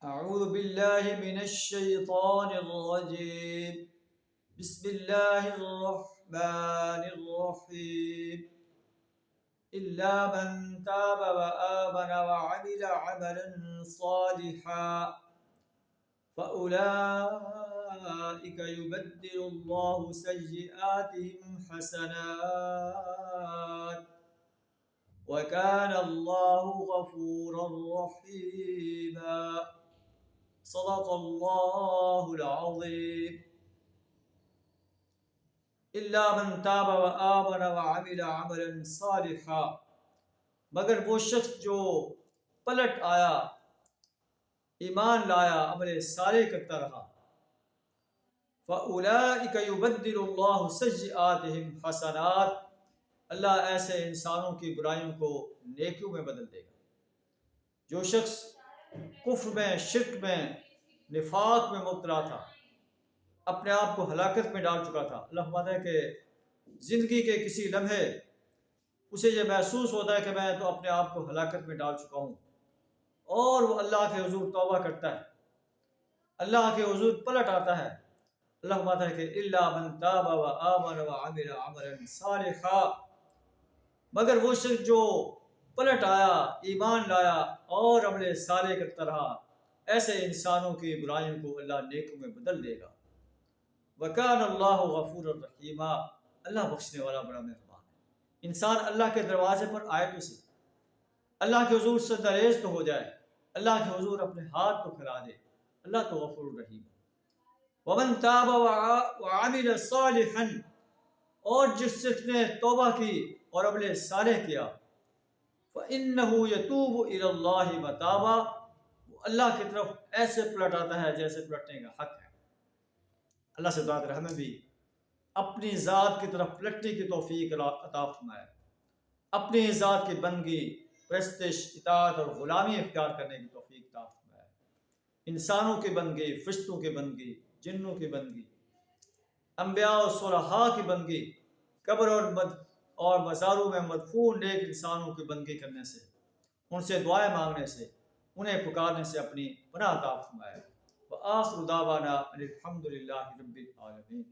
أعوذ بالله من الشيطان الرجيم بسم الله الرحمن الرحيم إلا من تاب وآمن وعمل عملا صالحا فأولئك يبدل الله سيئاتهم حسنات وكان الله غفورا رحيما صدق الله العظيم إلا من تاب وآمن وعمل عملا صالحا مگر وہ شخص جو پلٹ آیا، ایمان لایا، عمل صالح کرتا رہا، فَأُولَئِكَ يُبَدِّلُ اللَّهُ سَيِّئَاتِهِمْ حَسَنَات، اللہ ایسے انسانوں کی برائیوں کو نیکیوں میں بدل دے گا۔ جو شخص کفر میں، شرک میں، نفاق میں مبتلا تھا، اپنے آپ کو ہلاکت میں ڈال چکا تھا، اللہ فرماتا ہے کہ زندگی کے کسی لمحے اسے یہ محسوس ہوتا ہے کہ میں تو اپنے آپ کو ہلاکت میں ڈال چکا ہوں، اور وہ اللہ کے حضور توبہ کرتا ہے، اللہ کے حضور پلٹ آتا ہے، اللہ فرماتا ہے کہ الا من تاب وآمن وعمل عملا صالحا، مگر وہ شخص جو پلٹ آیا، ایمان لایا اور عمل صالح کرتا رہا، ایسے انسانوں کی برائیوں کو اللہ نیکیوں میں بدل دے گا۔ وَكَانَ اللَّهُ غَفُورًا رَحِيمًا، اللہ بخشنے والا بڑا مہربان ہے۔ انسان اللہ کے دروازے پر آئے تو صحیح، اللہ کے حضور سجدہ ریز تو ہو جائے، اللہ کے حضور اپنے ہاتھ تو پھیلا دے، اللہ تو غفور الرحیم ہے۔ وَمَن تَابَ وَعَمِلَ صَالِحًا، اور جس شخص نے توبہ کی اور عمل صالح کیا، فَإِنَّهُ يَتُوبُ إِلَى اللَّهِ مَتَابًا، وہ اللہ کی طرف ایسے پلٹ آتا ہے جیسے پلٹنے کا حق ہے۔ اللہ سے دعا کریں ہمیں بھی اپنی ذات کی طرف پلٹنے کی توفیق عطا فرمائے، اپنی ذات کی بندگی، پرستش، اطاعت اور غلامی اختیار کرنے کی توفیق عطا فرمائے، انسانوں کی بندگی، فرشتوں کی بندگی، جنوں کی بندگی، انبیاء و صلحاء کی بندگی، قبر اور مزاروں میں مدفون نیک انسانوں کی بندگی کرنے سے، ان سے دعائیں مانگنے سے، انہیں پکارنے سے اپنی پناہ عطا فرمائے۔ وآخر دعوانا الحمد للہ رب العالمین۔